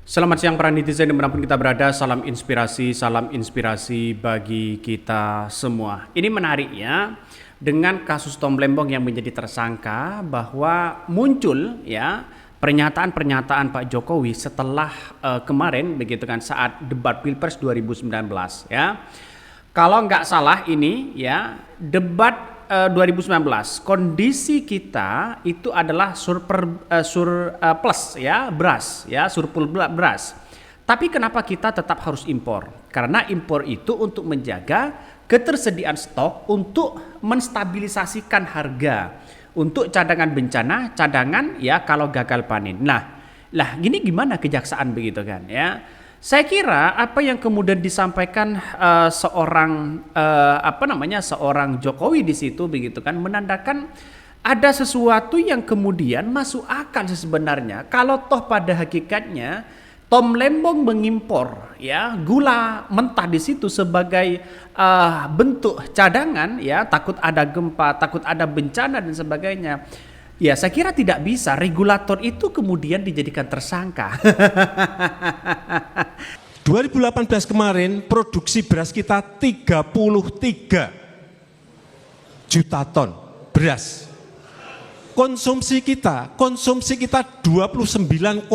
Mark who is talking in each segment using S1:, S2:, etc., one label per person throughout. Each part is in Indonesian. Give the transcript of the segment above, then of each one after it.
S1: Selamat siang para netizen dimanapun kita berada, salam inspirasi bagi kita semua. Ini menarik ya, dengan kasus Tom Lembong yang menjadi tersangka bahwa muncul ya pernyataan-pernyataan Pak Jokowi setelah kemarin begitu kan saat debat Pilpres 2019 ya. Kalau nggak salah ini ya debat 2019 kondisi kita itu adalah surplus ya beras ya surplus beras. Tapi kenapa kita tetap harus impor? Karena impor itu untuk menjaga ketersediaan stok untuk menstabilisasikan harga untuk cadangan bencana, cadangan ya kalau gagal panen. Lah gini gimana kejaksaan begitu kan ya? Saya kira apa yang kemudian disampaikan seorang seorang Jokowi di situ begitu kan menandakan ada sesuatu yang kemudian masuk akal sebenarnya. Kalau toh pada hakikatnya Tom Lembong mengimpor ya gula mentah di situ sebagai bentuk cadangan ya, takut ada gempa, takut ada bencana dan sebagainya. Ya saya kira tidak bisa regulator itu kemudian dijadikan tersangka.
S2: 2018 kemarin produksi beras kita 33 juta ton beras. Konsumsi kita 29,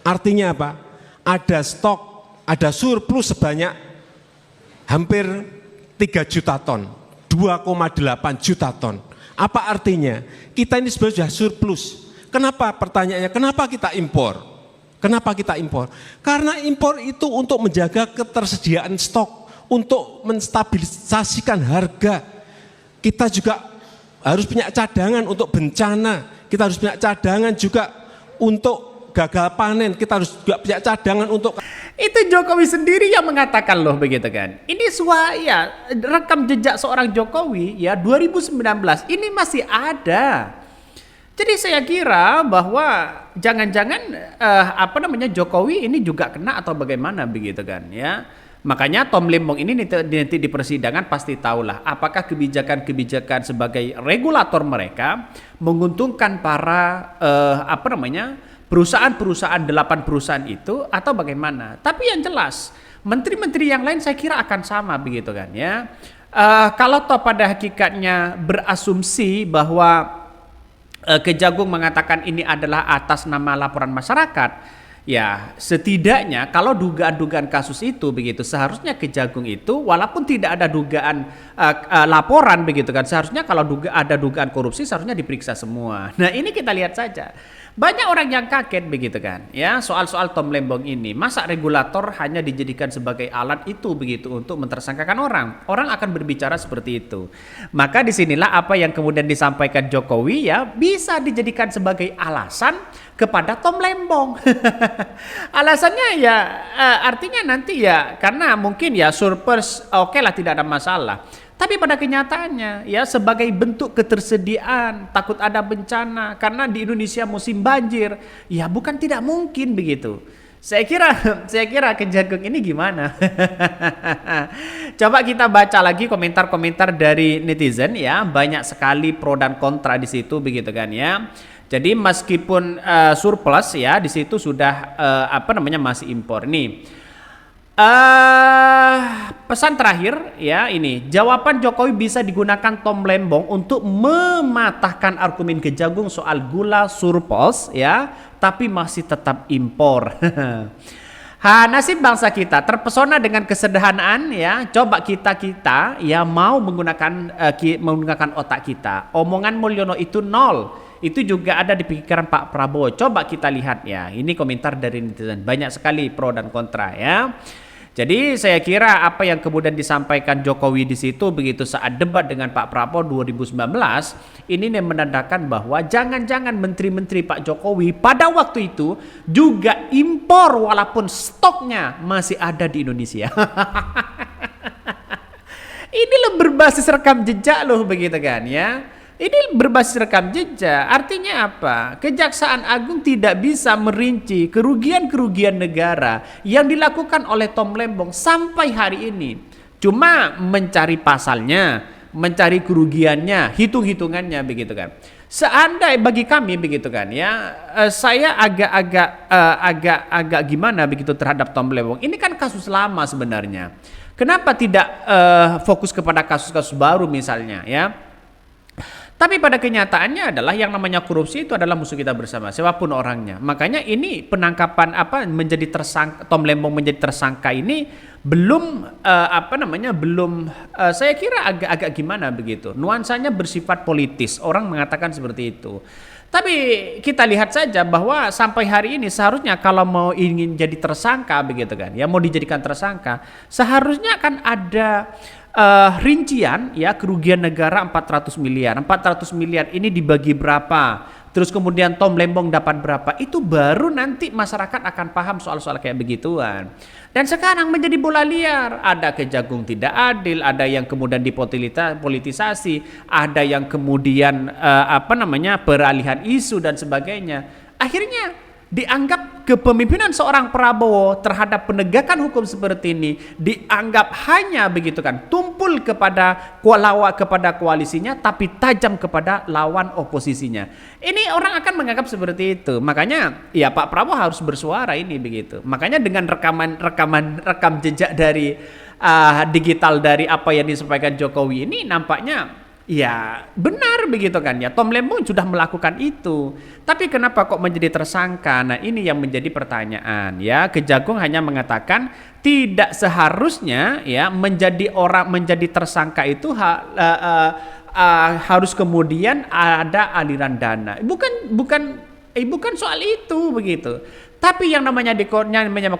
S2: artinya apa? Ada stok, ada surplus sebanyak hampir 3 juta ton, 2,8 juta ton. Apa artinya? Kita ini sebenarnya sudah surplus. Kenapa pertanyaannya? Kenapa kita impor? Kenapa kita impor? Karena impor itu untuk menjaga ketersediaan stok, untuk menstabilisasikan harga. Kita juga harus punya cadangan untuk bencana. Kita harus punya cadangan juga untuk gagal panen. Kita harus juga punya cadangan untuk...
S1: Itu Jokowi sendiri yang mengatakan loh begitu kan. Ini ya rekam jejak seorang Jokowi ya 2019 ini masih ada. Jadi saya kira bahwa jangan-jangan Jokowi ini juga kena atau bagaimana begitu kan ya. Makanya Tom Lembong ini nanti di persidangan pasti tahulah apakah kebijakan-kebijakan sebagai regulator mereka menguntungkan para perusahaan-perusahaan 8 perusahaan itu atau bagaimana. Tapi yang jelas menteri-menteri yang lain saya kira akan sama begitu kan ya. Kalau toh pada hakikatnya berasumsi bahwa Kejagung mengatakan ini adalah atas nama laporan masyarakat, ya setidaknya kalau dugaan-dugaan kasus itu begitu seharusnya Kejagung itu walaupun tidak ada dugaan laporan begitu kan, seharusnya kalau ada dugaan korupsi seharusnya diperiksa semua. Nah ini kita lihat saja. Banyak orang yang kaget begitu kan ya soal-soal Tom Lembong ini. Masa regulator hanya dijadikan sebagai alat itu begitu untuk mentersangkakan orang. Orang akan berbicara seperti itu. Maka disinilah apa yang kemudian disampaikan Jokowi ya bisa dijadikan sebagai alasan kepada Tom Lembong. Alasannya ya artinya nanti ya karena mungkin ya surplus oke lah tidak ada masalah. Tapi pada kenyataannya ya sebagai bentuk ketersediaan, takut ada bencana karena di Indonesia musim banjir, ya bukan tidak mungkin begitu. Saya kira Kejagung ini gimana? Coba kita baca lagi komentar-komentar dari netizen ya, banyak sekali pro dan kontra di situ begitu kan ya. Jadi meskipun surplus ya di situ sudah masih impor nih. Pesan terakhir ya ini jawaban Jokowi bisa digunakan Tom Lembong untuk mematahkan argumen Kejagung soal gula surplus ya tapi masih tetap impor. Nasib bangsa kita terpesona dengan kesederhanaan ya. Coba kita ya mau menggunakan otak kita. Omongan Mulyono itu nol. Itu juga ada di pikiran Pak Prabowo. Coba kita lihat ya. Ini komentar dari netizen. Banyak sekali pro dan kontra ya. Jadi saya kira apa yang kemudian disampaikan Jokowi di situ begitu saat debat dengan Pak Prabowo 2019 ini menandakan bahwa jangan-jangan menteri-menteri Pak Jokowi pada waktu itu juga impor walaupun stoknya masih ada di Indonesia. Ini loh berbasis rekam jejak loh begitu kan ya. Ini berbasis rekam jejak, artinya apa? Kejaksaan Agung tidak bisa merinci kerugian-kerugian negara yang dilakukan oleh Tom Lembong sampai hari ini. Cuma mencari pasalnya, mencari kerugiannya, hitung-hitungannya begitu kan. Seandainya bagi kami begitu kan ya, saya agak gimana begitu terhadap Tom Lembong. Ini kan kasus lama sebenarnya. Kenapa tidak fokus kepada kasus-kasus baru misalnya ya? Tapi pada kenyataannya adalah yang namanya korupsi itu adalah musuh kita bersama, siapapun orangnya. Makanya ini penangkapan menjadi tersangka, Tom Lembong menjadi tersangka ini belum saya kira agak gimana begitu. Nuansanya bersifat politis. Orang mengatakan seperti itu. Tapi kita lihat saja bahwa sampai hari ini seharusnya kalau mau ingin jadi tersangka begitu kan, ya mau dijadikan tersangka, seharusnya kan ada rincian ya kerugian negara 400 miliar. 400 miliar ini dibagi berapa? Terus kemudian Tom Lembong dapat berapa? Itu baru nanti masyarakat akan paham soal-soal kayak begituan. Dan sekarang menjadi bola liar. Ada Kejagung tidak adil, ada yang kemudian dipolitisasi, ada yang kemudian peralihan isu dan sebagainya. Akhirnya dianggap kepemimpinan seorang Prabowo terhadap penegakan hukum seperti ini dianggap hanya begitu kan, tumpul kepada koalisinya tapi tajam kepada lawan oposisinya. Ini orang akan menganggap seperti itu. Makanya ya Pak Prabowo harus bersuara ini begitu. Makanya dengan rekam jejak dari digital dari apa yang disampaikan Jokowi ini nampaknya ya benar begitu kan ya, Tom Lembong sudah melakukan itu. Tapi kenapa kok menjadi tersangka? Nah ini yang menjadi pertanyaan ya. Kejagung hanya mengatakan tidak seharusnya ya menjadi tersangka itu harus kemudian ada aliran dana. Bukan soal itu begitu. Tapi yang namanya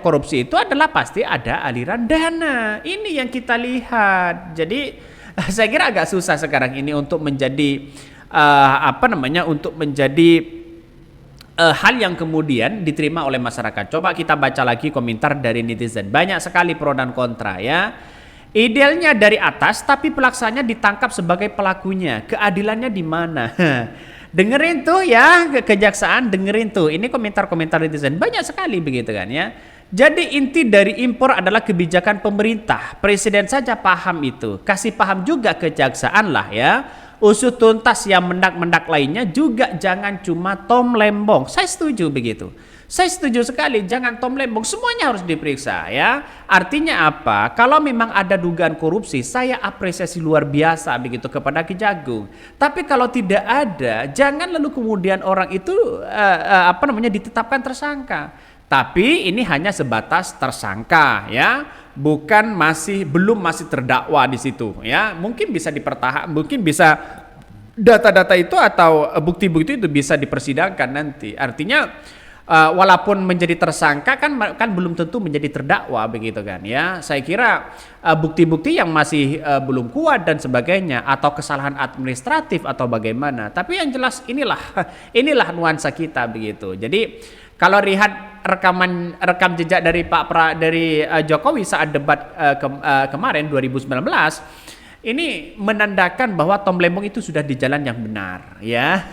S1: korupsi itu adalah pasti ada aliran dana. Ini yang kita lihat. Jadi saya kira agak susah sekarang ini untuk menjadi hal yang kemudian diterima oleh masyarakat. Coba kita baca lagi komentar dari netizen. Banyak sekali pro dan kontra ya. Idealnya dari atas tapi pelaksananya ditangkap sebagai pelakunya. Keadilannya di mana? Dengerin tuh ya kejaksaan, dengerin tuh. Ini komentar-komentar netizen banyak sekali begitu kan ya. Jadi inti dari impor adalah kebijakan pemerintah. Presiden saja paham itu. Kasih paham juga kejaksaan lah ya. Usut tuntas yang mendak-mendak lainnya juga jangan cuma Tom Lembong. Saya setuju begitu. Saya setuju sekali, jangan Tom Lembong, semuanya harus diperiksa ya. Artinya apa? Kalau memang ada dugaan korupsi, saya apresiasi luar biasa begitu kepada Kejagung. Tapi kalau tidak ada, jangan lalu kemudian orang itu ditetapkan tersangka. Tapi ini hanya sebatas tersangka ya, belum masih terdakwa di situ ya. Mungkin bisa dipertahankan, mungkin bisa data-data itu atau bukti-bukti itu bisa dipersidangkan nanti. Artinya walaupun menjadi tersangka kan belum tentu menjadi terdakwa begitu kan ya. Saya kira bukti-bukti yang masih belum kuat dan sebagainya atau kesalahan administratif atau bagaimana. Tapi yang jelas inilah nuansa kita begitu. Jadi kalau lihat rekam jejak dari Jokowi saat debat kemarin 2019, ini menandakan bahwa Tom Lembong itu sudah di jalan yang benar ya.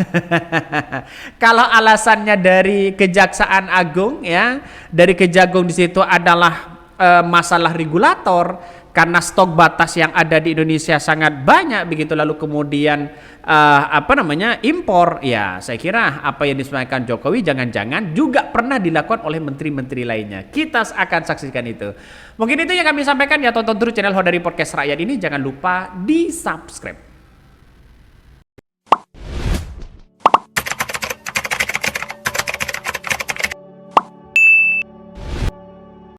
S1: Kalau alasannya dari Kejaksaan Agung ya, dari Kejagung di situ adalah masalah regulator karena stok batas yang ada di Indonesia sangat banyak begitu, lalu kemudian impor ya. Saya kira apa yang disampaikan Jokowi jangan-jangan juga pernah dilakukan oleh menteri-menteri lainnya. Kita akan saksikan itu. Mungkin itu yang kami sampaikan ya. Tonton terus channel Hodari Podcast Rakyat ini, jangan lupa di subscribe.